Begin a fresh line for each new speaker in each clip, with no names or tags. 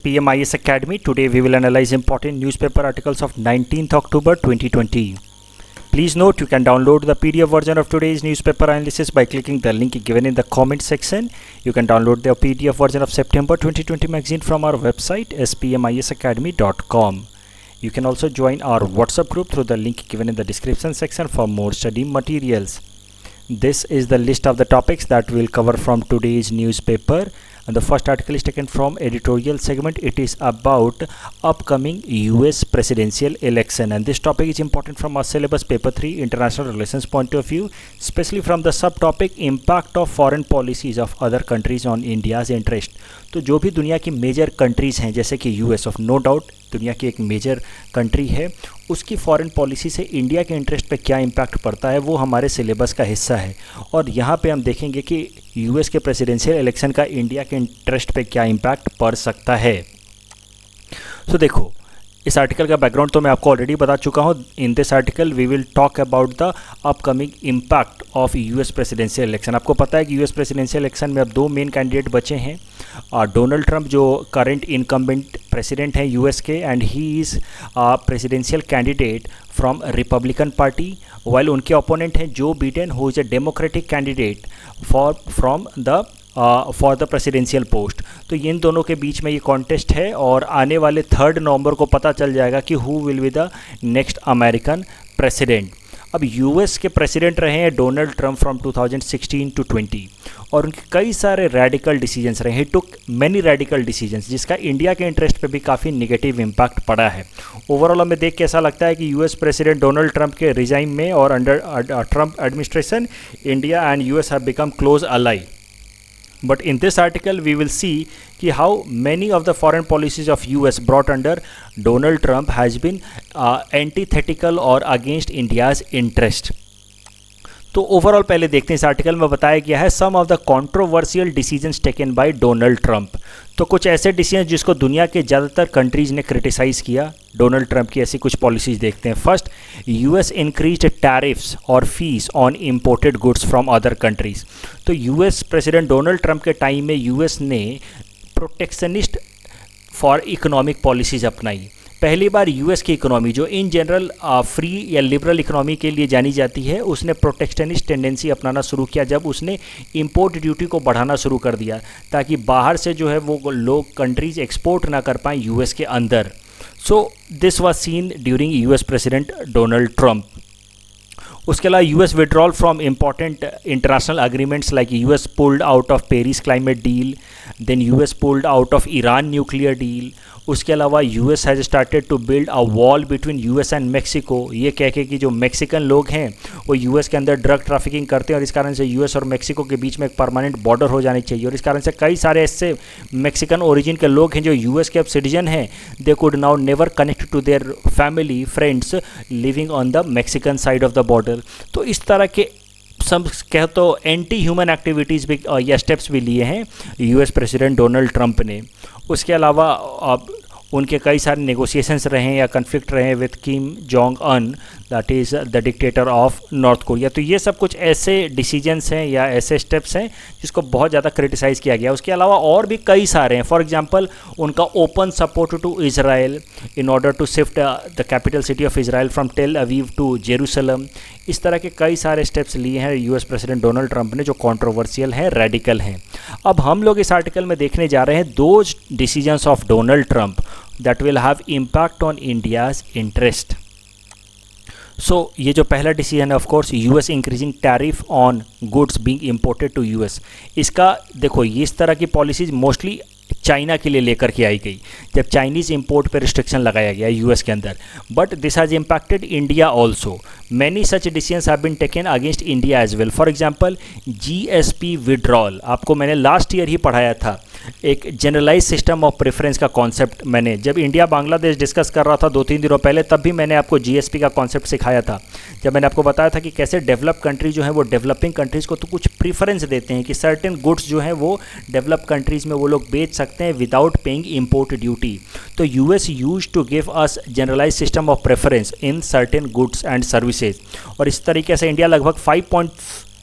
PMIS Academy. Today we will analyze important newspaper articles of 19th October 2020. Please note you can download the PDF version of today's newspaper analysis by clicking the link given in the comment section. You can download the PDF version of September 2020 magazine from our website spmisacademy.com. You can also join our WhatsApp group through the link given in the description section for more study materials. This is the list of the topics that we'll cover from today's newspaper. And the first article is taken from editorial segment. It is about upcoming US presidential election, and this topic is important from our syllabus paper 3 international relations point of view, especially from the subtopic impact of foreign policies of other countries on India's interest. तो जो भी दुनिया की major countries हैं, जैसे कि US of no doubt दुनिया की एक मेजर कंट्री है, उसकी फॉरेन पॉलिसी से इंडिया के इंटरेस्ट पे क्या इम्पैक्ट पड़ता है, वो हमारे सिलेबस का हिस्सा है. और यहाँ पे हम देखेंगे कि यूएस के प्रेसिडेंशियल इलेक्शन का इंडिया के इंटरेस्ट पे क्या इम्पैक्ट पड़ सकता है. तो देखो, इस आर्टिकल का बैकग्राउंड तो मैं आपको ऑलरेडी बता चुका हूँ. In this article we will talk about the upcoming impact of US presidential election. आपको पता है कि यूएस प्रेसिडेंशियल इलेक्शन में अब दो मेन कैंडिडेट बचे हैं. डोनाल्ड ट्रंप जो करंट इनकम्बेंट प्रेसिडेंट हैं यूएस के, and he is presidential candidate from Republican party, while उनके ओपोनेंट हैं Joe Biden, who is a democratic candidate from the for the presidential post. तो इन दोनों के बीच में ये कॉन्टेस्ट है और आने वाले 3 नवंबर को पता चल जाएगा कि who will be the next American president. अब यूएस के प्रेसिडेंट रहे हैं डोनाल्ड ट्रंप फ्रॉम 2016 टू 20, और उनके कई सारे रेडिकल डिसीजंस रहे. ही टुक मैनी रेडिकल डिसीजंस, जिसका इंडिया के इंटरेस्ट पे भी काफ़ी निगेटिव इम्पैक्ट पड़ा है. ओवरऑल हमें देख के ऐसा लगता है कि यूएस प्रेसिडेंट डोनाल्ड ट्रंप के रिजाइन में और under Trump administration India and US have become close ally. But in this article we will see कि how many of the foreign policies of US brought under Donald Trump has been antithetical or against India's interest. तो overall पहले देखते हैं. इस article में बताया गया है some of the controversial decisions taken by Donald Trump. तो कुछ ऐसे डिसीजन जिसको दुनिया के ज़्यादातर कंट्रीज़ ने क्रिटिसाइज़ किया डोनाल्ड ट्रंप की, ऐसी कुछ पॉलिसीज़ देखते हैं. फर्स्ट, यूएस इंक्रीज्ड टैरिफ्स और fees on imported goods from other countries. तो यूएस प्रेसिडेंट डोनाल्ड ट्रंप के टाइम में यूएस ने प्रोटेक्शनिस्ट फॉर इकोनॉमिक पॉलिसीज़ अपनाई. पहली बार यूएस की इकोनॉमी, जो इन जनरल फ्री या लिबरल इकोनॉमी के लिए जानी जाती है, उसने प्रोटेक्शनिस्ट टेंडेंसी अपनाना शुरू किया जब उसने इंपोर्ट ड्यूटी को बढ़ाना शुरू कर दिया, ताकि बाहर से जो है वो लोग कंट्रीज़ एक्सपोर्ट ना कर पाएँ यूएस के अंदर. So this was seen during US president Donald Trump. उसके अलावा US withdrawal from important international agreements like US pulled out of Paris climate deal, then US pulled out of Iran nuclear deal. उसके अलावा US has started to build a wall between US and Mexico, ये कह के कि जो Mexican लोग हैं वो यूएस के अंदर ड्रग ट्रैफिकिंग करते हैं और इस कारण से यूएस और मेक्सिको के बीच में एक परमानेंट बॉर्डर हो जानी चाहिए. और इस कारण से कई सारे ऐसे मेक्सिकन ओरिजिन के लोग हैं जो यूएस के अब सिटीजन हैं, they could now never connect to their family friends living on the Mexican side of the border. तो इस तरह के सब कह तो एंटी ह्यूमन एक्टिविटीज़ भी या स्टेप्स भी लिए हैं यूएस प्रेसिडेंट डोनाल्ड ट्रंप ने. उसके अलावा अब उनके कई सारे नेगोशिएशंस रहे हैं या कन्फ्लिक्ट रहे हैं with Kim Jong Un, that is the dictator of North Korea. तो ये सब कुछ ऐसे डिसीजंस हैं या ऐसे स्टेप्स हैं जिसको बहुत ज़्यादा क्रिटिसाइज़ किया गया. उसके अलावा और भी कई सारे हैं. फॉर एग्जांपल, उनका open support to Israel in order to shift the capital city of Israel from Tel Aviv to Jerusalem. इस तरह के कई सारे स्टेप्स लिए हैं यूएस प्रेसिडेंट डोनाल्ड ट्रंप ने जो कंट्रोवर्शियल हैं, रेडिकल हैं. अब हम लोग इस आर्टिकल में देखने जा रहे हैं those decisions of Donald Trump that will have impact on India's interest. So ये जो पहला डिसीजन है, of course US increasing tariff on goods being imported to US. इसका देखो, ये इस तरह की पॉलिसीज मोस्टली चाइना के लिए लेकर के आई गई जब चाइनीज़ इंपोर्ट पर रिस्ट्रिक्शन लगाया गया यूएस के अंदर. But this has impacted India also. Many such decisions have been taken against India as well. For example, GSP withdrawal, आपको मैंने लास्ट ईयर ही पढ़ाया था. एक जनरलाइज सिस्टम ऑफ प्रेफरेंस का कॉन्सेप्ट मैंने जब इंडिया बांग्लादेश डिस्कस कर रहा था 2-3 दिनों पहले, तब भी मैंने आपको जीएसपी का कॉन्सेप्ट सिखाया था. जब मैंने आपको बताया था कि कैसे डेवलप कंट्री जो है वो डेवलपिंग कंट्रीज़ को तो कुछ प्रीफरेंस देते हैं कि सर्टेन गुड्स जो हैं वो डेवलप कंट्रीज़ में वो लोग बेच सकते हैं विदाउट पेइंग इंपोर्ट ड्यूटी. तो US use to give us generalise system of preference in certain goods and services. और इस तरीके से इंडिया लगभग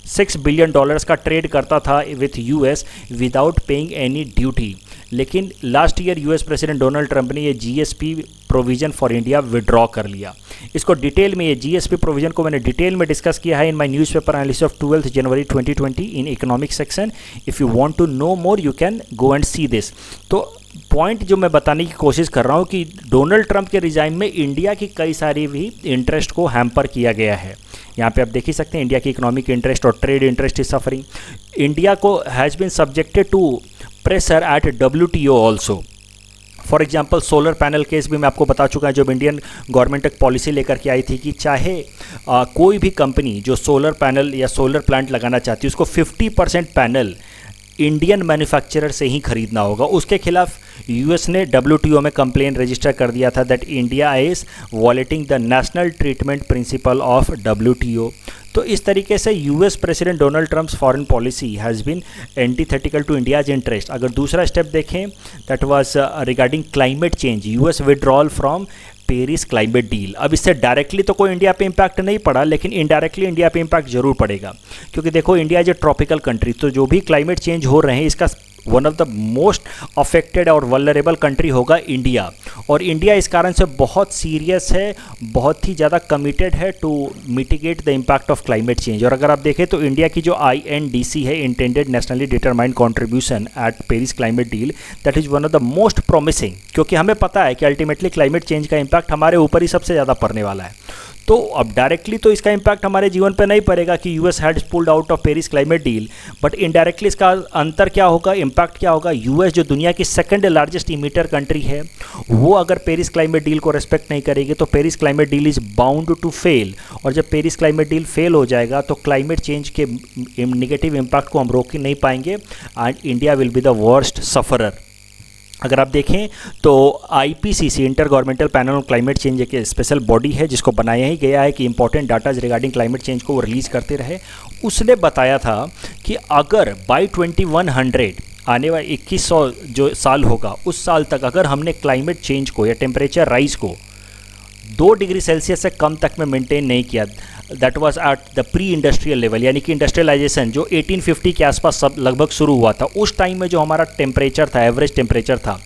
$6 बिलियन का ट्रेड करता था with US without paying any duty. लेकिन last year US president Donald Trump ने ये GSP provision for India withdraw कर लिया। इसको डिटेल में, ये जीएसपी प्रोविज़न को मैंने डिटेल में डिस्कस किया है in my newspaper analysis of 12 January 2020 in economic section. If you want to know more you can go and see this. तो पॉइंट जो मैं बताने की कोशिश कर रहा हूँ कि डोनाल्ड ट्रंप के रिजाइन में इंडिया की कई सारी भी इंटरेस्ट को हैम्पर किया गया है। यहाँ पे आप देख ही सकते हैं इंडिया की इकोनॉमिक इंटरेस्ट और trade interest is suffering. India को has been subjected to pressure at WTO also. For example solar panel case भी मैं आपको बता चुका है, जब इंडियन गवर्नमेंट एक पॉलिसी लेकर के आई थी कि चाहे कोई भी कंपनी जो सोलर पैनल या सोलर प्लांट लगाना चाहती है उसको 50% पैनल इंडियन मैन्युफैक्चरर से ही खरीदना होगा। उसके खिलाफ यूएस ने WTO में कंप्लेन रजिस्टर कर दिया था that India is violating the national treatment principle of WTO। तो इस तरीके से US president Donald Trump's foreign policy has been antithetical to India's interest. अगर दूसरा स्टेप देखें that was regarding climate change, US withdrawal from Paris climate deal. अब इससे directly तो कोई इंडिया पे इम्पैक्ट नहीं पड़ा, लेकिन इनडायरेक्टली इंडिया पे इम्पैक्ट जरूर पड़ेगा, क्योंकि देखो India is a tropical country, तो जो भी क्लाइमेट चेंज हो रहे हैं इसका one of the most affected और वल्नरेबल कंट्री होगा इंडिया। और इंडिया इस कारण से बहुत सीरियस है, बहुत ही ज़्यादा कमिटेड है to mitigate the impact of climate change. और अगर आप देखें तो इंडिया की जो INDC है, intended nationally determined contribution eight Paris climate deal, that is one of the most promising, क्योंकि हमें पता है कि अल्टीमेटली क्लाइमेट चेंज का इम्पैक्ट हमारे ऊपर ही सबसे ज़्यादा पड़ने वाला है। तो अब डायरेक्टली तो इसका इम्पैक्ट हमारे जीवन पे नहीं पड़ेगा कि US had pulled out of Paris climate deal, but indirectly इसका अंतर क्या होगा, इम्पैक्ट क्या होगा। यूएस जो दुनिया की सेकंड लार्जेस्ट इमीटर कंट्री है, वो अगर पेरिस क्लाइमेट डील को रेस्पेक्ट नहीं करेगी तो Paris climate deal is bound to fail. और जब पेरिस क्लाइमेट डील फेल हो जाएगा तो क्लाइमेट चेंज के निगेटिव इम्पैक्ट को हम रोक ही नहीं पाएंगे and India will be the worst sufferer. अगर आप देखें तो IPCC inter governmental panel on climate change एक स्पेशल बॉडी है जिसको बनाया ही गया है कि important datas regarding climate change को वो रिलीज़ करते रहे। उसने बताया था कि अगर बाई 2100 आने वाले 2100 जो साल होगा उस साल तक अगर हमने क्लाइमेट चेंज को या टेम्परेचर राइज को 2 डिग्री सेल्सियस से कम तक में मेंटेन नहीं किया, that was at the pre industrial level, यानी कि इंडस्ट्रियलाइजेशन जो 1850 के आसपास सब लगभग शुरू हुआ था, उस टाइम में जो हमारा टेम्परेचर था, एवरेज टेम्परेचर था,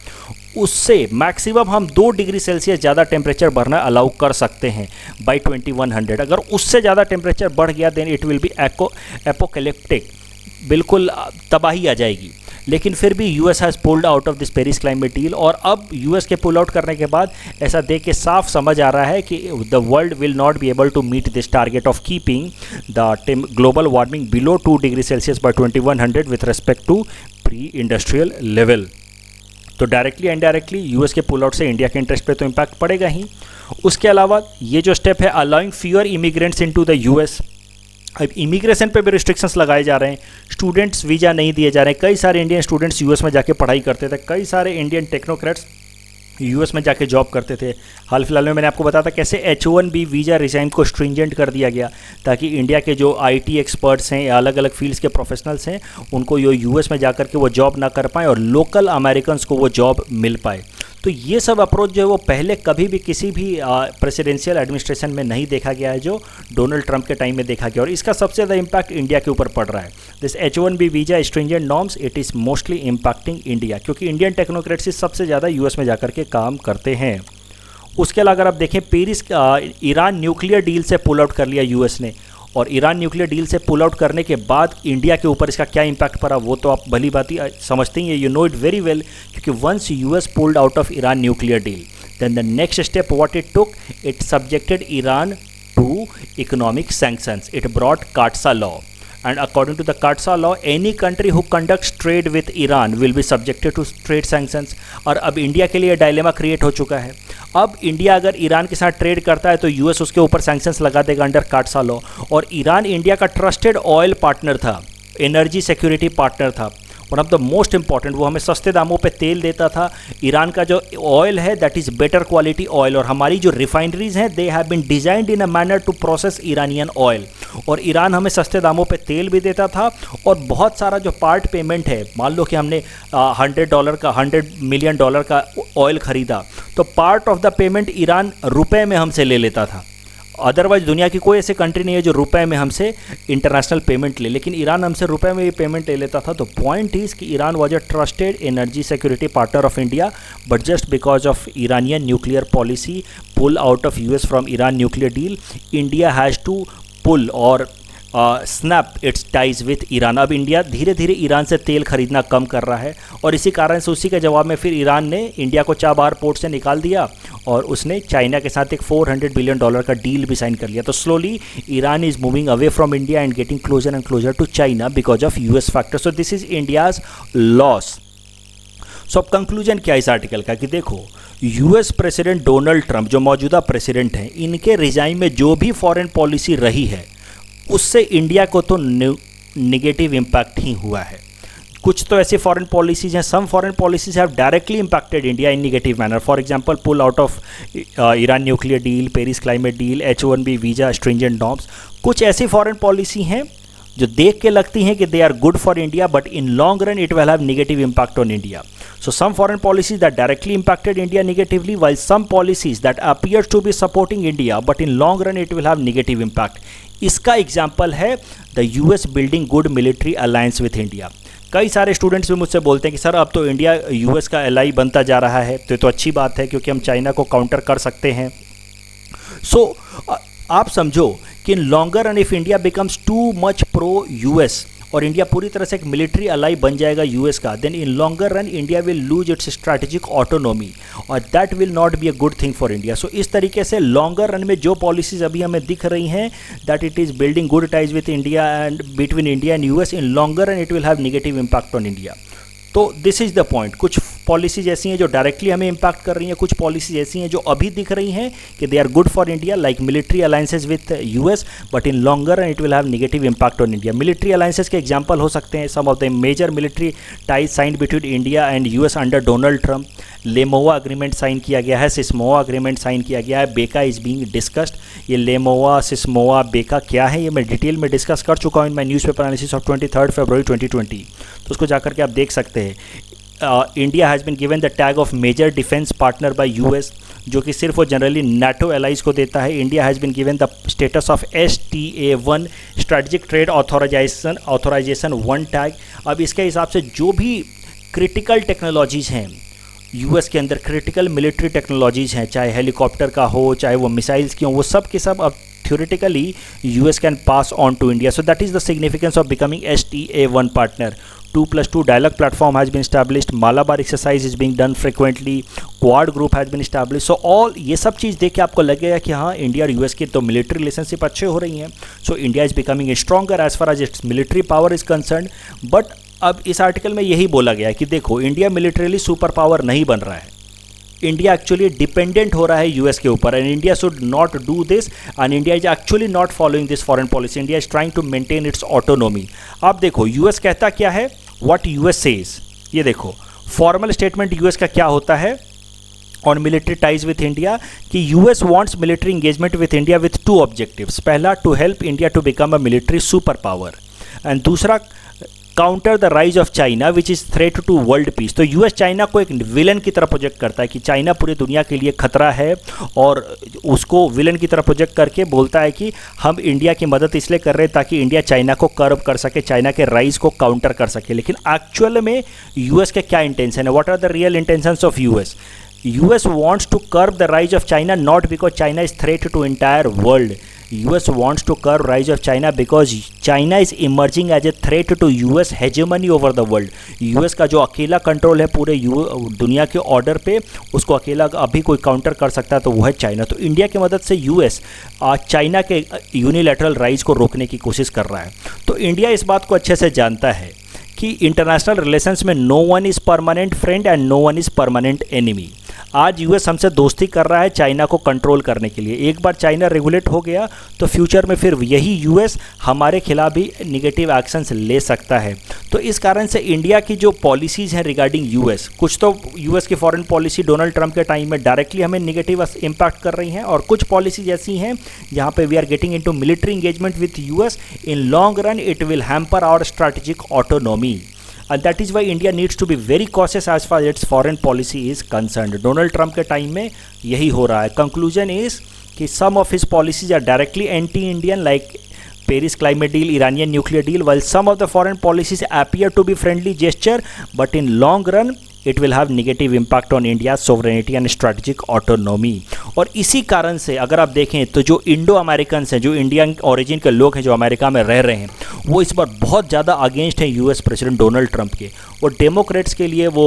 उससे मैक्सिमम हम 2 डिग्री सेल्सियस ज़्यादा टेम्परेचर बढ़ना अलाउ कर सकते हैं बाई 2100। अगर उससे ज़्यादा टेम्परेचर बढ़ गया then it will be apocalyptic, बिल्कुल तबाही आ जाएगी। लेकिन फिर भी US has pulled out of this Paris climate deal, और अब यूएस के पुल आउट करने के बाद ऐसा देख के साफ समझ आ रहा है कि the world will not be able to meet this target of keeping the global warming below 2 degree Celsius by 2100 with respect to pre industrial level. तो डायरेक्टली इनडायरेक्टली यूएस के पुल आउट से इंडिया के interest पे तो impact पड़ेगा ही। उसके अलावा ये जो स्टेप है allowing fewer immigrants into the US, अब इमिग्रेशन पे भी रिस्ट्रिक्शंस लगाए जा रहे हैं, स्टूडेंट्स वीज़ा नहीं दिए जा रहे हैं। कई सारे इंडियन स्टूडेंट्स यूएस में जाके पढ़ाई करते थे, कई सारे इंडियन टेक्नोक्रेट्स यूएस में जाके जॉब करते थे। हाल फिलहाल में मैंने आपको बताया था कैसे H1B वीज़ा रिजाइम को स्ट्रिंजेंट कर दिया गया ताकि इंडिया के जो IT एक्सपर्ट्स हैं या अलग अलग फील्ड्स के प्रोफेशनल्स हैं उनको यो यूएस में जाकर के वो जॉब ना कर पाएँ और लोकल अमेरिकन्स को वो जॉब मिल पाए। तो ये सब अप्रोच जो है वो पहले कभी भी किसी भी प्रेसिडेंशियल एडमिनिस्ट्रेशन में नहीं देखा गया है, जो डोनाल्ड ट्रंप के टाइम में देखा गया, और इसका सबसे ज़्यादा इम्पैक्ट इंडिया के ऊपर पड़ रहा है। This H1B visa stringent norms it is mostly impacting India, क्योंकि इंडियन टेक्नोक्रेट्स सबसे ज़्यादा यूएस में जाकर के काम करते हैं। उसके अलावा अगर आप देखें पेरिस ईरान न्यूक्लियर डील से पुल आउट कर लिया यूएस ने, और ईरान न्यूक्लियर डील से पुल आउट करने के बाद इंडिया के ऊपर इसका क्या इम्पैक्ट पड़ा वो तो आप भली बात ही समझते ही हैं, you know it very well, क्योंकि once US pulled out of Iran nuclear deal then the next step what it took, it subjected Iran to economic sanctions, it brought CAATSA law, and according to the Katsa law any country who conducts trade with Iran will be subjected to trade sanctions। और अब India के लिए dilemma create हो चुका है। अब India अगर Iran के साथ ट्रेड करता है तो यूएस उसके ऊपर सैंक्शंस लगा देगा अंडर काटसा लॉ, और ईरान इंडिया का ट्रस्टेड ऑयल पार्टनर था, एनर्जी सिक्योरिटी पार्टनर था, one of the most important. वो हमें सस्ते दामों पे तेल देता था। ईरान का जो ऑयल है that is better quality oil, और हमारी जो रिफाइनरीज हैं they have been designed in a manner to process Iranian oil, और ईरान हमें सस्ते दामों पे तेल भी देता था। और बहुत सारा जो पार्ट पेमेंट है, मान लो कि हमने $100 मिलियन का ऑयल ख़रीदा तो part of the payment Iran रुपए में हमसे ले लेता था, अदरवाइज दुनिया की कोई ऐसी कंट्री नहीं है जो रुपए में हमसे इंटरनेशनल पेमेंट ले, लेकिन ईरान हमसे रुपए में भी पेमेंट ले लेता था। तो पॉइंट इज कि Iran was a trusted energy security partner of India, but just because of Iranian nuclear policy pull out of US from Iran nuclear deal, India has to pull or snap its ties with Iran. अब India धीरे धीरे Iran से तेल खरीदना कम कर रहा है, और इसी कारण से उसी के जवाब में फिर ईरान ने इंडिया को चाबहार पोर्ट से निकाल दिया, और उसने चाइना के साथ एक $400 बिलियन का डील भी साइन कर लिया। तो slowly Iran is moving away from India and getting closer and closer to China because of US factor. So this is India's loss. So अब कंक्लूजन क्या है इस आर्टिकल का कि देखो, यूएस प्रेसिडेंट डोनाल्ड ट्रंप जो मौजूदा प्रेसिडेंट हैं, इनके रिजाइन में जो भी फॉरेन पॉलिसी रही है उससे इंडिया को तो नेगेटिव इम्पैक्ट ही हुआ है। कुछ तो ऐसी फॉरेन पॉलिसीज हैं, some foreign policies have directly impacted India in negative manner. For example, pull out of Iran nuclear deal, Paris climate deal, H-1B visa, stringent norms. कुछ ऐसी फॉरेन पॉलिसी हैं जो देख के लगती हैं कि they are good for India, but in long run it will have negative impact on India. So some foreign policies that directly impacted India negatively, while some policies that appears to be supporting India, but in long run it will have negative impact. इसका example है the US building good military alliance with India. कई सारे students भी मुझसे बोलते हैं कि sir अब तो इंडिया US का एलाई बनता जा रहा है, तो ये तो अच्छी बात है क्योंकि हम चाइना को काउंटर कर सकते हैं. सो आप समझो कि इन longer run if India becomes too much pro US और इंडिया पूरी तरह से एक मिलिट्री अलाई बन जाएगा यूएस का, then in longer run India will lose its strategic autonomy और that will not be a good thing for India. So इस तरीके से लॉन्गर रन में जो पॉलिसीज अभी हमें दिख रही हैं that it is building good ties with India and between India and US, in longer run it will have negative impact on India. तो दिस इज़ द पॉइंट. कुछ पॉलिसीज ऐसी हैं जो डायरेक्टली हमें इम्पैक्ट कर रही हैं, कुछ पॉलिसीज ऐसी हैं जो अभी दिख रही हैं कि they are good for India like military alliances with US, but in longer run it will have negative impact on India. Military alliances के एग्जांपल हो सकते हैं some of the major military ties signed between India and US under Donald Trump. LEMOA agreement sign किया गया है, सिस्मोवा agreement sign किया गया है, बेका इज़ बीइंग डिस्कस्ड. ये लेमोवा, सिस्मोवा, बेका क्या है ये मैं डिटेल में डिस्कस कर चुका हूँ in my newspaper analysis of 23 February 2020. तो उसको जाकर के आप देख सकते हैं. India has been given the tag of major defence partner by US, जो कि सिर्फ वो जनरली नाटो एलाइज को देता है. India has been given the status of STA1 strategic trade authorisation 1 tag. अब इसके हिसाब से जो भी क्रिटिकल टेक्नोलॉजीज़ हैं यूएस के अंदर, क्रिटिकल मिलिट्री टेक्नोलॉजीज़ हैं, चाहे हेलीकॉप्टर का हो चाहे वो मिसाइल्स की हो, वो सब के सब अब theoretically US can pass on to India. So that is the significance of becoming STA1 partner. 2+2 dialogue platform has been established. Malabar exercise is being done frequently. Quad group has been established. So all ये सब चीज़ देख के आपको लगेगा कि हाँ India और US की तो मिलिट्री रिलेशनशिप अच्छे हो रही हैं. So India is becoming stronger as far as its military power is concern. But अब इस आर्टिकल में यही बोला गया है कि देखो इंडिया मिलिट्रीली सुपर पावर नहीं बन रहा है, इंडिया एक्चुअली डिपेंडेंट हो रहा है यूएस के ऊपर, and India should not do this, and India is actually not following this foreign policy. India is trying to maintain its autonomy. आप देखो यूएस कहता क्या है, व्हाट यूएस सेज. ये देखो फॉर्मल स्टेटमेंट यूएस का क्या होता है on military ties with India कि US wants military engagement with India with 2 objectives. पहला, to help India to become a military super power, and दूसरा, counter the rise of China which is threat to world peace. तो US China को एक villain की तरह project करता है कि चाइना पूरी दुनिया के लिए खतरा है, और उसको विलन की तरह प्रोजेक्ट करके बोलता है कि हम इंडिया की मदद इसलिए कर रहे हैं ताकि इंडिया चाइना को कर्व कर सके, चाइना के राइज को काउंटर कर सके. लेकिन एक्चुअल में यूएस के क्या इंटेंशन है, what are the real intentions of US. US wants to curb the rise of China not because China is threat to entire world. US wants to curb rise of China because China is emerging as a threat to US hegemony over the world. US का जो अकेला control है पूरे दुनिया के order पे, उसको अकेला अभी कोई काउंटर कर सकता है तो वो है चाइना. तो इंडिया की मदद से US चाइना के यूनिलैटरल राइज को रोकने की कोशिश कर रहा है. तो इंडिया इस बात को अच्छे से जानता है कि इंटरनेशनल रिलेशंस में no one is permanent friend and no one is permanent enemy. आज यूएस हमसे दोस्ती कर रहा है चाइना को कंट्रोल करने के लिए. एक बार चाइना रेगुलेट हो गया तो फ्यूचर में फिर यही यूएस हमारे खिलाफ भी निगेटिव एक्शंस ले सकता है. तो इस कारण से इंडिया की जो पॉलिसीज़ हैं रिगार्डिंग यूएस, कुछ तो यूएस की फॉरेन पॉलिसी डोनाल्ड ट्रंप के टाइम में डायरेक्टली हमें निगेटिव इम्पैक्ट कर रही हैं, और कुछ पॉलिसीज ऐसी हैं जहाँ पे we are getting into military engagement with US. In long run it will hamper our strategic autonomy. And that is why India needs to be very cautious as far as its foreign policy is concerned. Donald Trump के time में यही हो रहा है. Conclusion is कि some of his policies are directly anti Indian like Paris climate deal, Iranian nuclear deal, while some of the foreign policies appear to be friendly gesture, but in long run it will have negative impact on India's sovereignty and strategic autonomy. और इसी कारण से अगर आप देखें तो जो Indo American हैं, जो इंडियन ओरिजिन के लोग हैं जो अमेरिका में रह रहे हैं, वो इस बार बहुत ज़्यादा अगेंस्ट हैं यूएस प्रेसिडेंट डोनाल्ड ट्रंप के। वो डेमोक्रेट्स के लिए वो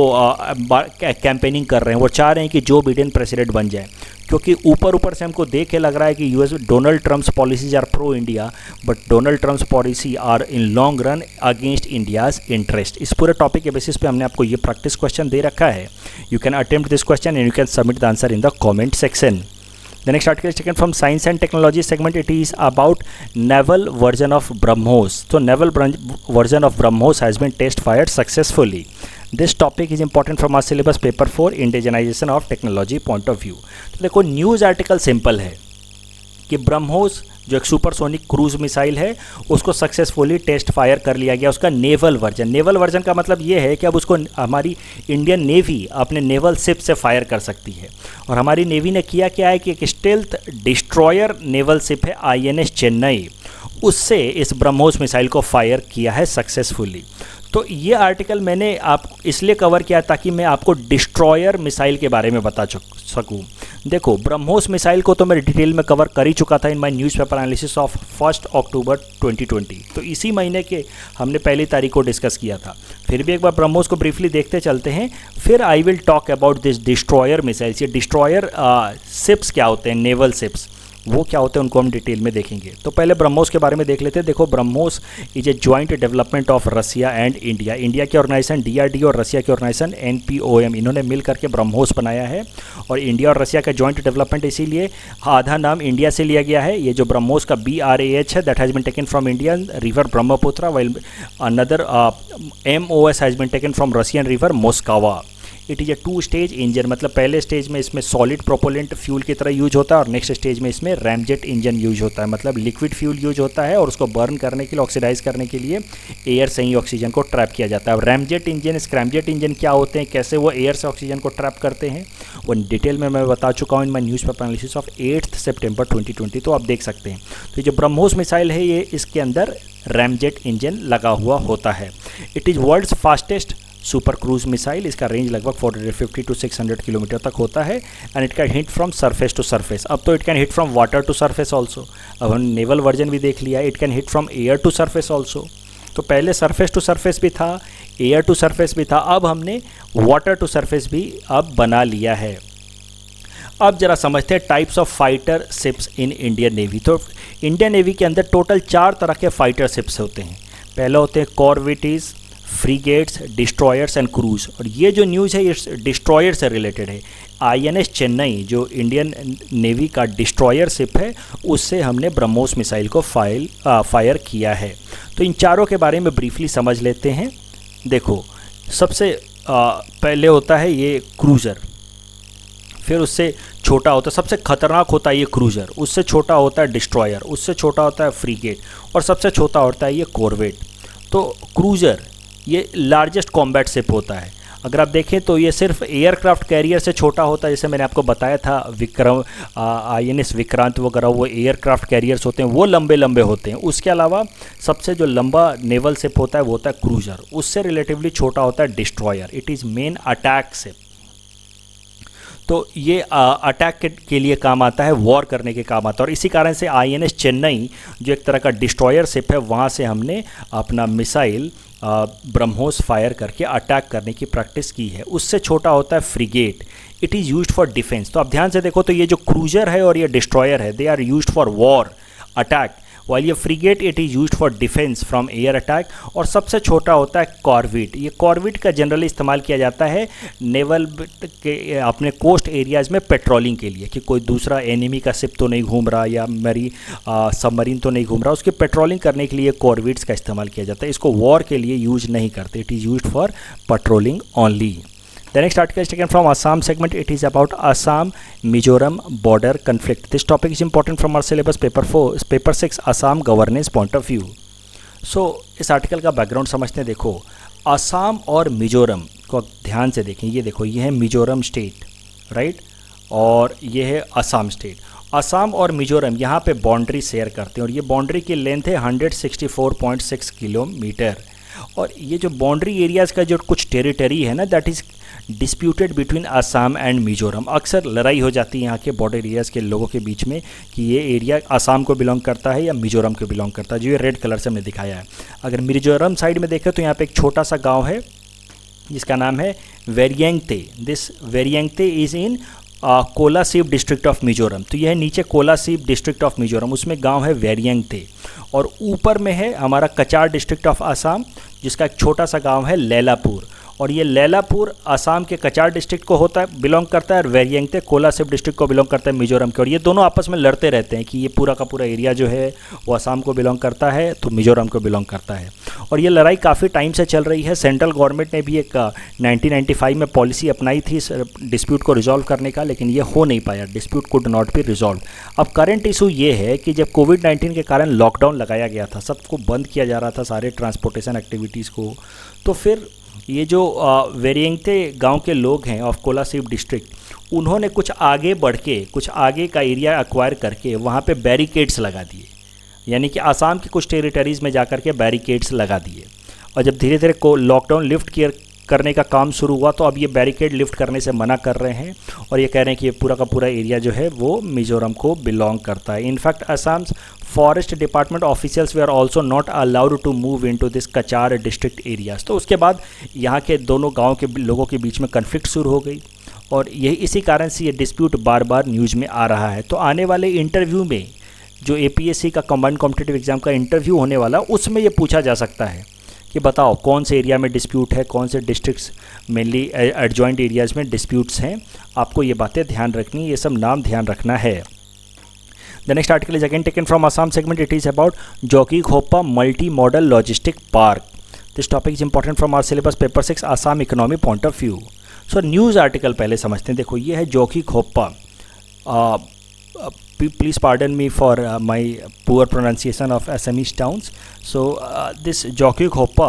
कैंपेनिंग कर रहे हैं, वो चाह रहे हैं कि जो बिडेन प्रेसिडेंट बन जाए, क्योंकि ऊपर से हमको देख के लग रहा है कि US Donald Trump's policies are pro India, but Donald Trump's policy are in long run against India's interest. इस पूरे टॉपिक के बेसिस पे हमने आपको ये प्रैक्टिस क्वेश्चन दे रखा है। You can attempt this question and you can submit the answer in the comment section. The next article is taken from Science and Technology segment. It is about naval version of BrahMos. So naval version of BrahMos has been test fired successfully. This topic is important from our syllabus paper 4 indigenization of technology point of view. तो देखो news article simple है कि ब्रह्मोस जो एक supersonic cruise missile है उसको successfully test fire कर लिया गया, उसका नेवल वर्जन। नेवल वर्जन का मतलब ये है कि अब उसको हमारी इंडियन नेवी अपने नेवल शिप से फायर कर सकती है। और हमारी नेवी ने किया क्या है कि एक स्टेल्थ डिस्ट्रॉयर नेवल शिप है INS चेन्नई, उससे इस ब्रह्मोस मिसाइल को फायर किया है सक्सेसफुली। तो ये आर्टिकल मैंने आप इसलिए कवर किया ताकि मैं आपको डिस्ट्रॉयर मिसाइल के बारे में बता सकूं। देखो ब्रह्मोस मिसाइल को तो मैं डिटेल में कवर कर ही चुका था इन माय न्यूज़पेपर एनालिसिस ऑफ 1 अक्टूबर 2020। तो इसी महीने के हमने पहली तारीख को डिस्कस किया था। फिर भी एक बार ब्रह्मोस को ब्रीफली देखते चलते हैं, फिर I will talk about this destroyer missiles. ये डिस्ट्रॉयर शिप्स क्या होते हैं, नेवल शिप्स वो क्या होते हैं, उनको हम डिटेल में देखेंगे। तो पहले ब्रह्मोस के बारे में देख लेते हैं। देखो BrahMos is a joint development of Russia and India. India की ऑर्गेनाइजेशन DRDO और रसिया की ऑर्गेनाइजेशन NPOM, इन्होंने मिल करके ब्रह्मोस बनाया है। और इंडिया और रसिया का जॉइंट डेवलपमेंट, इसीलिए आधा नाम इंडिया से लिया गया है। ये जो ब्रह्मोस का BRAH है, that has been taken from Indian river Brahmaputra, while another MOS has been taken from Russian river Moskva. It is a 2 stage engine, मतलब पहले स्टेज में इसमें सॉलिड प्रोपोलेंट फ्यूल की तरह यूज होता है और नेक्स्ट स्टेज में इसमें रैमजेट इंजन यूज होता है, मतलब लिक्विड फ्यूल यूज होता है और उसको बर्न करने के लिए, ऑक्सीडाइज करने के लिए एयर से ही ऑक्सीजन को ट्रैप किया जाता है। और रैमजेट इंजन, स्क्रैमजेट इंजन क्या होते हैं, कैसे वो एयर से ऑक्सीजन को ट्रैप करते हैं, वो डिटेल में मैं बता चुका हूँ in my newspaper analysis of 8 सितंबर 2020। तो आप देख सकते हैं। तो जो ब्रह्मोस मिसाइल है ये इसके अंदर रैमजेट इंजन लगा हुआ होता है। It is world's fastest super cruise missile. इसका रेंज लगभग 450 to 600 किलोमीटर तक होता है and it can hit from surface to surface. अब तो it can hit from water to surface also. अब हम नेवल वर्जन भी देख लिया, it can hit from air to surface also. तो पहले सरफेस टू सरफेस भी था, एयर टू सरफेस भी था, अब हमने वाटर टू सरफेस भी अब बना लिया है। अब जरा समझते हैं types of fighter ships in Indian navy. तो इंडियन नेवी के अंदर टोटल 4 तरह के फाइटर शिप्स होते हैं। पहले होते हैं कॉर्वेटीज़, फ्रीगेट्स, डिस्ट्रॉयर्स एंड क्रूज। और ये जो न्यूज़ है ये डिस्ट्रॉयर से रिलेटेड है। INS चेन्नई जो इंडियन नेवी का डिस्ट्रॉयर शिप है, उससे हमने ब्रह्मोस मिसाइल को फायर किया है। तो इन चारों के बारे में ब्रीफली समझ लेते हैं। देखो सबसे पहले होता है ये क्रूज़र, फिर उससे छोटा होता है, सबसे खतरनाक होता है ये क्रूज़र, उससे छोटा होता है डिस्ट्रॉयर, उससे छोटा होता है फ्रीगेट और सबसे छोटा होता है ये कॉर्वेट। तो क्रूज़र ये लार्जेस्ट कॉम्बैट शिप होता है। अगर आप देखें तो ये सिर्फ एयरक्राफ्ट कैरियर से छोटा होता है, जैसे मैंने आपको बताया था विक्रम INS विक्रांत वगैरह, वो एयरक्राफ्ट कैरियर्स होते हैं, वो लंबे लंबे होते हैं। उसके अलावा सबसे जो लंबा नेवल शिप होता है वो होता है क्रूज़र, उससे रिलेटिवली छोटा होता है destroyer. It is main attack ship. तो ये अटैक के लिए काम आता है, वॉर करने के काम आता है। और इसी कारण से INS चेन्नई जो एक तरह का डिस्ट्रॉयर शिप है, वहाँ से हमने अपना मिसाइल ब्रह्मोस फायर करके अटैक करने की प्रैक्टिस की है। उससे छोटा होता है freight, it is used for defence. तो आप ध्यान से देखो तो ये जो क्रूजर है और ये डिस्ट्रॉयर है, they are used for war attack, while ये frigate it is used for defence from air attack. और सबसे छोटा होता है कॉर्वेट। ये कॉर्वेट का जनरली इस्तेमाल किया जाता है नेवल के अपने कोस्ट एरियाज़ में पेट्रोलिंग के लिए, कि कोई दूसरा एनिमी का शिप तो नहीं घूम रहा या मेरी सबमरीन तो नहीं घूम रहा, उसकी पेट्रोलिंग करने के लिए कॉर्वेट्स का इस्तेमाल किया जाता है। इसको वॉर के लिए यूज नहीं करते, it is used for patrolling only. The next article is taken from Assam segment. It is about Assam Mizoram border conflict. This topic is important from our syllabus paper 6 Assam governance point of view. So इस article का background समझते हैं। देखो असम और मिजोरम को ध्यान से देखें। ये देखो ये है मिजोरम स्टेट, राइट, और ये है असम स्टेट। असम और मिजोरम यहाँ पे बाउंड्री शेयर करते हैं और ये बाउंड्री की लेंथ है 164.6 किलोमीटर। और ये जो बाउंड्री एरियाज़ का जो कुछ टेरिटरी है ना, that is disputed between Assam and Mizoram. अक्सर लड़ाई हो जाती है यहाँ के बॉर्डर एरियाज़ के लोगों के बीच में कि ये एरिया असम को बिलोंग करता है या मिजोरम को बिलोंग करता है, जो ये रेड कलर से हमने दिखाया है। अगर मिजोरम साइड में देखें तो यहाँ पे एक छोटा सा गाँव है जिसका नाम है Vairengte. This Vairengte is in Kolasib district of Mizoram. तो यह है नीचे कोलासिब डिस्ट्रिक्ट ऑफ मिजोरम, उसमें गांव है वेरियंगते। और ऊपर में है हमारा कचार डिस्ट्रिक्ट ऑफ असम, जिसका एक छोटा सा गांव है लैलापुर। और ये लैलापुर असम के कचार डिस्ट्रिक्ट को होता है, बिलोंग करता है, और वेरियंगते कोलासिब डिस्ट्रिक्ट को बिलोंग करता है मिजोरम के। और ये दोनों आपस में लड़ते रहते हैं कि ये पूरा का पूरा एरिया जो है वो असम को बिलोंग करता है तो मिजोरम को बिलोंग करता है। और ये लड़ाई काफ़ी टाइम से चल रही है। सेंट्रल गवर्नमेंट ने भी एक 1995 में पॉलिसी अपनाई थी इस डिस्प्यूट को रिजॉल्व करने का, लेकिन ये हो नहीं पाया। Dispute could not be resolve. अब करंट इशू ये है कि जब कोविड-19 के कारण लॉकडाउन लगाया गया था, सबको बंद किया जा रहा था, सारे ट्रांसपोर्टेशन एक्टिविटीज़ को, तो फिर ये जो वेरियंगते गांव के लोग हैं ऑफ कोलासिब डिस्ट्रिक्ट, उन्होंने कुछ आगे बढ़ के, कुछ आगे का एरिया एक्वायर करके वहाँ पे बैरिकेड्स लगा दिए। यानी कि आसाम के कुछ टेरिटरीज़ में जाकर के बैरिकेड्स लगा दिए। और जब धीरे धीरे को लॉकडाउन लिफ्ट करने का काम शुरू हुआ तो अब ये बैरिकेड लिफ्ट करने से मना कर रहे हैं और ये कह रहे हैं कि ये पूरा का पूरा एरिया जो है वो मिजोरम को बिलोंग करता है। In fact Assam forest department officials they are also not allowed to move into this Cachar district areas. तो उसके बाद यहाँ के दोनों गाँव के लोगों के बीच में कन्फ्लिक्ट शुरू हो गई और यही इसी कारण से ये डिस्प्यूट बार बार न्यूज़ में आ रहा है। तो आने वाले इंटरव्यू में जो APSC का कंबाइंड कॉम्पिटिटिव एग्जाम का इंटरव्यू होने वाला, उसमें ये पूछा जा सकता है कि बताओ कौन से एरिया में डिस्प्यूट है, कौन से डिस्ट्रिक्ट्स मेनली एडजॉइंट एरियाज़ में डिस्प्यूट्स हैं। आपको ये बातें ध्यान रखनी, ये सब नाम ध्यान रखना है। The next article is again taken from Assam segment. It is about Jogighopa multi modal logistic park. This topic is important from our syllabus paper 6 Assam economy point of view. So news article पहले समझते हैं। देखो ये है Jogighopa. Please pardon me for my poor pronunciation of Assamese towns. So this Jogighopa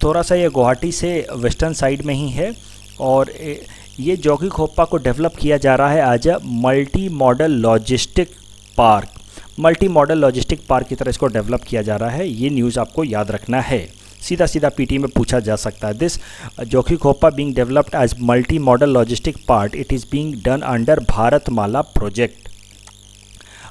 थोड़ा सा ये गुवाहाटी से वेस्टर्न साइड में ही है और ये जोगीघोपा को डेवलप किया जा रहा है as a multi modal logistic park. Multi modal logistic park की तरह इसको डेवलप किया जा रहा है। ये न्यूज़ आपको याद रखना है, सीधा सीधा PT में पूछा जा सकता है। This Jogighopa being developed as multi modal logistic park, it is being done under Bharatmala project.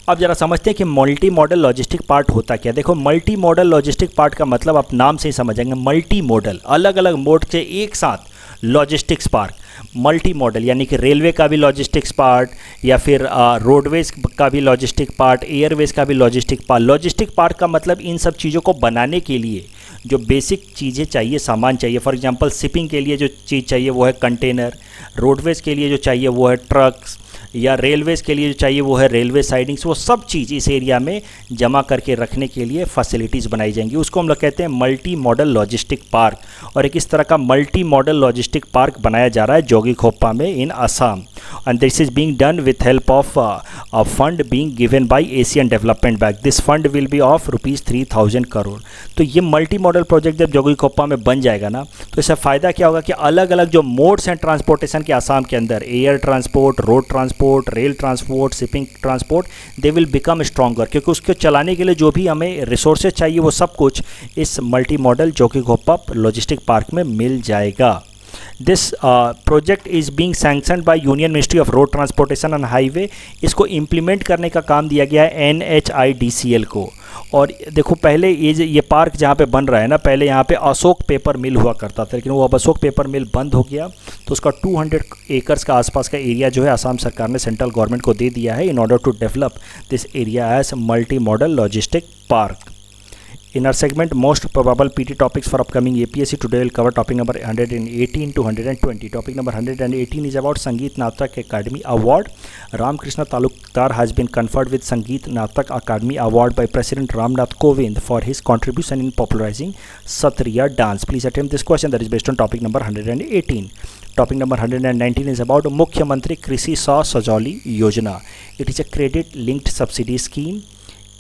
अब जरा समझते हैं कि मल्टी मॉडल लॉजिस्टिक पार्ट होता क्या। देखो मल्टी मॉडल लॉजिस्टिक पार्ट का मतलब आप नाम से ही समझेंगे, मल्टी मॉडल, अलग अलग मोड से एक साथ लॉजिस्टिक्स पार्क। मल्टी मॉडल यानी कि रेलवे का भी लॉजिस्टिक्स पार्ट या फिर रोडवेज का भी लॉजिस्टिक पार्ट, एयरवेज का भी लॉजिस्टिक पार्ट। लॉजिस्टिक पार्ट का मतलब इन सब चीज़ों को बनाने के लिए जो बेसिक चीज़ें चाहिए, सामान चाहिए। फॉर एग्जांपल शिपिंग के लिए जो चीज़ चाहिए वो है कंटेनर, रोडवेज के लिए जो चाहिए वो है ट्रक्स, या रेलवेज़ के लिए जो चाहिए वो है रेलवे साइडिंग्स। वो सब चीज़ इस एरिया में जमा करके रखने के लिए फैसिलिटीज़ बनाई जाएंगी। उसको हम लोग कहते हैं मल्टी मॉडल लॉजिस्टिक पार्क। और एक इस तरह का मल्टी मॉडल लॉजिस्टिक पार्क बनाया जा रहा है जोगीघोपा में in Assam. And this is being done with help of a fund being given by Asian Development Bank. This fund will be of ₹3,000 crore. तो ये मल्टी मॉडल प्रोजेक्ट जब जोगीघोपा में बन जाएगा ना, तो इससे फ़ायदा क्या होगा कि अलग अलग जो मोड्स हैं ट्रांसपोर्टेशन के असम के अंदर, air transport, road transport, rail transport, shipping transport, they will become stronger. क्योंकि उसको चलाने के लिए जो भी हमें रिसोर्सेज चाहिए वो सब कुछ इस multi modal Jogighopa logistic park में मिल जाएगा। This project is being sanctioned by union ministry of road transportation and highway. इसको इम्प्लीमेंट करने का काम दिया गया है NHIDCL को। और देखो पहले ये पार्क जहाँ पे बन रहा है ना, पहले यहाँ पे अशोक पेपर मिल हुआ करता था, लेकिन वो अब अशोक पेपर मिल बंद हो गया। तो उसका 200 एकर्स का आसपास का एरिया जो है असम सरकार ने सेंट्रल गवर्नमेंट को दे दिया है in order to develop this area as multi modal logistic park. In our segment, most probable PT topics for upcoming APSC, today we'll cover topic number 118 to 120. Topic number 118 is about Sangeet Natak Academy Award. Ramkrishna Talukdar has been conferred with Sangeet Natak Academy Award by President Ramnath Kovind for his contribution in popularizing Satriya dance. Please attempt this question that is based on topic number 118. Topic number 119 is about Mukhyamantri Krishi Saw Sajoli Yojana. It is a credit linked subsidy scheme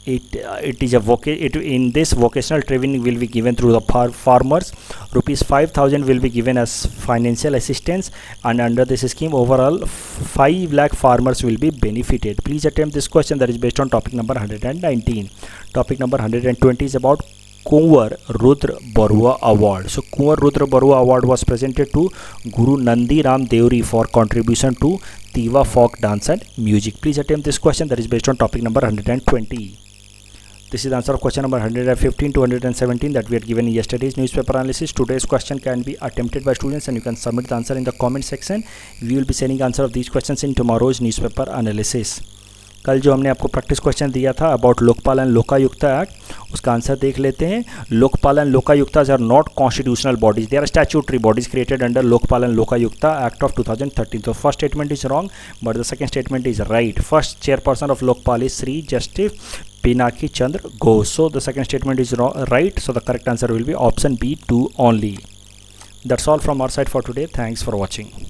it is in this vocational training will be given through the farmers. Rupees 5,000 will be given as financial assistance, and under this scheme overall 5 lakh farmers will be benefited. Please attempt this question that is based on topic number 119. Topic number 120 is about Kunwar Rudra Barua Award. So Kunwar Rudra Barua Award was presented to Guru Nandi Ram Deori for contribution to Tiva folk dance and music. Please attempt this question that is based on topic number 120. This is the answer of question number 115 to 117 that we had given in yesterday's newspaper analysis. Today's question can be attempted by students and you can submit the answer in the comment section. We will be sending answer of these questions in tomorrow's newspaper analysis. कल जो हमने आपको practice question दिया था about Lokpal and Lokayukta act, उसका answer देख लेते हैं. Lokpal and Lokayuktas are not constitutional bodies, they are statutory bodies created under Lokpal and Lokayukta act of 2013. तो first statement is wrong but the second statement is right. First chairperson of Lokpal is Sri Justice Pinaki Chandra Ghosh. So the second statement is right. So the correct answer will be option B2 only. That's all from our side for today. Thanks for watching.